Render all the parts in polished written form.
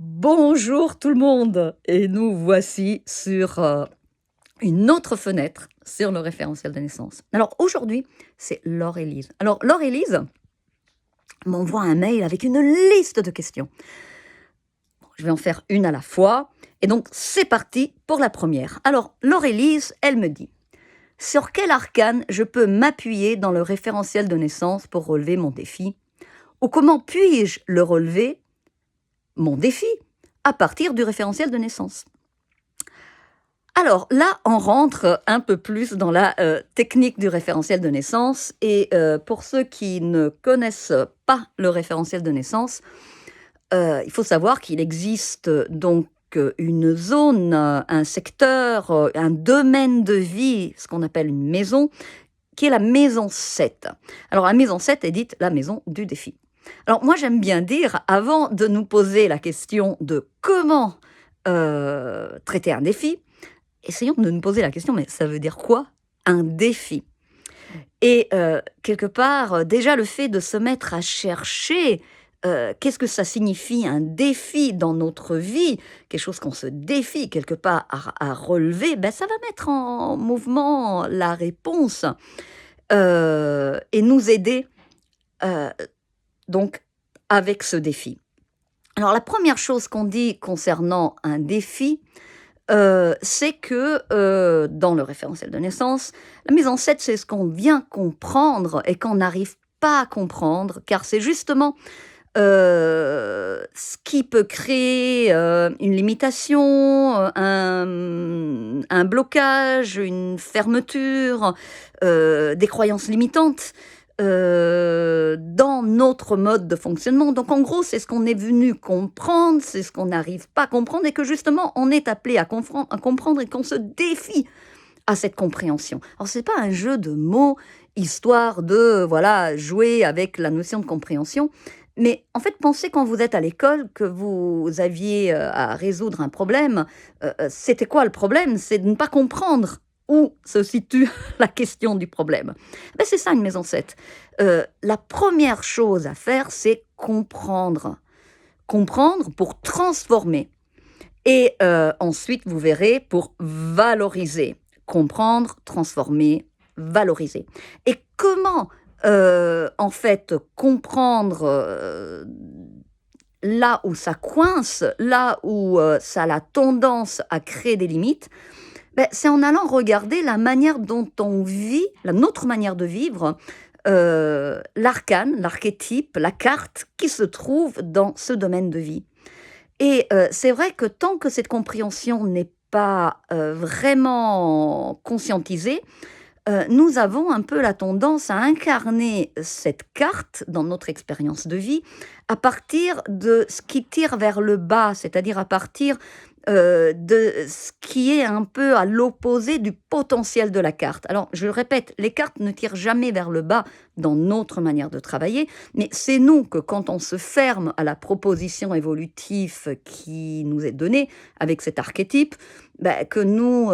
Bonjour tout le monde et nous voici sur, une autre fenêtre sur le référentiel de naissance. Alors aujourd'hui, c'est Laure-Élise. Alors Laure-Élise m'envoie un mail avec une liste de questions. Bon, je vais en faire une à la fois et donc c'est parti pour la première. Alors Laure-Élise, elle me dit: «Sur quel arcane je peux m'appuyer dans le référentiel de naissance pour relever mon défi? Ou comment puis-je le relever, mon défi, à partir du référentiel de naissance?» Alors là, on rentre un peu plus dans la technique du référentiel de naissance et pour ceux qui ne connaissent pas le référentiel de naissance, il faut savoir qu'il existe donc une zone, un secteur, un domaine de vie, ce qu'on appelle une maison, qui est la maison 7. Alors la maison 7 est dite la maison du défi. Alors moi j'aime bien dire, avant de nous poser la question de comment traiter un défi, essayons de nous poser la question, mais ça veut dire quoi un défi? Et quelque part, déjà le fait de se mettre à chercher, qu'est-ce que ça signifie un défi dans notre vie? Quelque chose qu'on se défie quelque part à relever, ben ça va mettre en mouvement la réponse, et nous aider, heu, donc avec ce défi. Alors la première chose qu'on dit concernant un défi, c'est que, dans le référentiel de naissance, la mise en 7, c'est ce qu'on vient comprendre et qu'on n'arrive pas à comprendre, car c'est justement, ce qui peut créer, une limitation, un blocage, une fermeture, des croyances limitantes, dans notre mode de fonctionnement. Donc en gros, c'est ce qu'on est venu comprendre, c'est ce qu'on n'arrive pas à comprendre et que justement on est appelé à comprendre et qu'on se défie à cette compréhension. Alors c'est pas un jeu de mots, histoire de, voilà, jouer avec la notion de compréhension, mais en fait, pensez quand vous êtes à l'école que vous aviez, à résoudre un problème, c'était quoi le problème? C'est de ne pas comprendre où se situe la question du problème. Ben c'est ça une maison 7. La première chose à faire, c'est comprendre. Comprendre pour transformer et ensuite vous verrez pour valoriser. Comprendre, transformer, valoriser. Et comment, en fait, comprendre, là où ça coince, là où, ça a la tendance à créer des limites, beh, c'est en allant regarder la manière dont on vit, la notre manière de vivre, l'arcane, l'archétype, la carte qui se trouve dans ce domaine de vie. Et c'est vrai que tant que cette compréhension n'est pas, vraiment conscientisée, nous avons un peu la tendance à incarner cette carte dans notre expérience de vie à partir de ce qui tire vers le bas, c'est-à-dire à partir, de ce qui est un peu à l'opposé du potentiel de la carte. Alors je le répète, les cartes ne tirent jamais vers le bas dans notre manière de travailler, mais c'est nous que quand on se ferme à la proposition évolutive qui nous est donnée avec cet archétype, bah, que nous,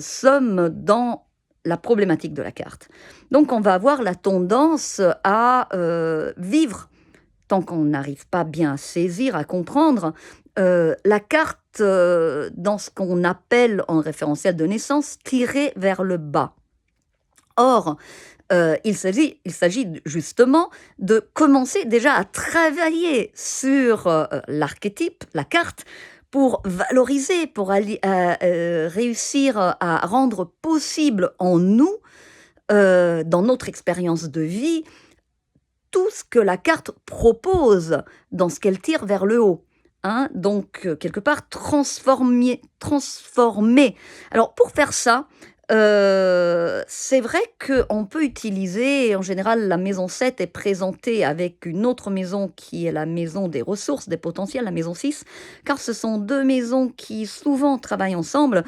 sommes dans la problématique de la carte. Donc on va avoir la tendance à, vivre, tant qu'on n'arrive pas bien à saisir, à comprendre, la carte, dans ce qu'on appelle en référentiel de naissance, tirée vers le bas. Or, il s'agit justement de commencer déjà à travailler sur, l'archétype, la carte, pour valoriser, pour réussir à rendre possible en nous, dans notre expérience de vie, tout ce que la carte propose dans ce qu'elle tire vers le haut, hein. Donc, quelque part transformer. Alors pour faire ça, c'est vrai qu'on peut utiliser en général la maison 7 est présentée avec une autre maison qui est la maison des ressources, des potentiels, la maison 6, car ce sont 2 maisons qui souvent travaillent ensemble.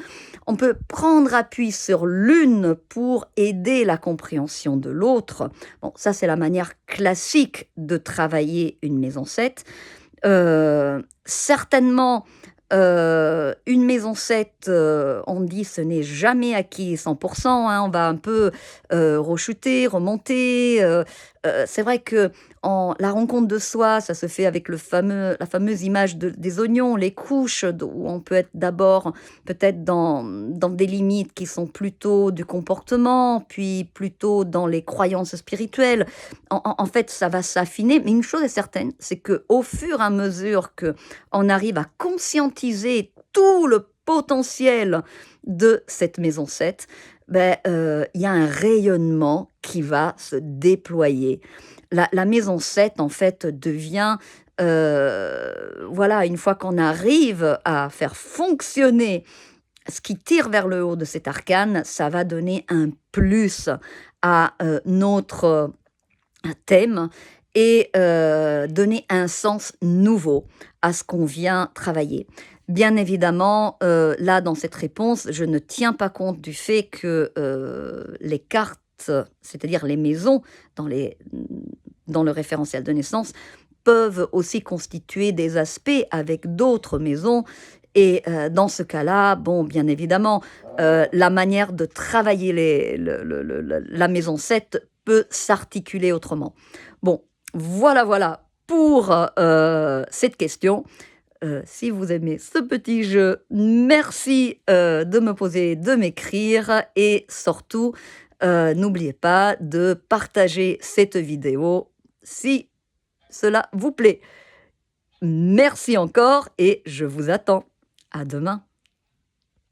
On peut prendre appui sur l'une pour aider la compréhension de l'autre. Bon, ça c'est la manière classique de travailler une maison 7. Certainement, une maison 7, on dit ce n'est jamais acquis 100%, hein, on va un peu, rechuter, remonter, C'est vrai que la rencontre de soi, ça se fait avec la fameuse image des oignons, les couches, où on peut être d'abord peut-être dans des limites qui sont plutôt du comportement, puis plutôt dans les croyances spirituelles. En fait, ça va s'affiner, mais une chose est certaine, c'est que au fur et à mesure que on arrive à conscientiser tout le potentiel de cette maison 7, ben il y a un rayonnement qui va se déployer. La maison 7 en fait, devient, voilà, une fois qu'on arrive à faire fonctionner ce qui tire vers le haut de cet arcane, ça va donner un plus à, notre thème et donner un sens nouveau à ce qu'on vient travailler. Bien évidemment, là, dans cette réponse, je ne tiens pas compte du fait que, les cartes, c'est-à-dire les maisons dans dans le référentiel de naissance, peuvent aussi constituer des aspects avec d'autres maisons et dans ce cas-là, bon, bien évidemment, la manière de travailler la maison 7 peut s'articuler autrement. Bon, voilà pour, cette question. Si vous aimez ce petit jeu, merci, de m'écrire et surtout, n'oubliez pas de partager cette vidéo si cela vous plaît. Merci encore et je vous attends. À demain.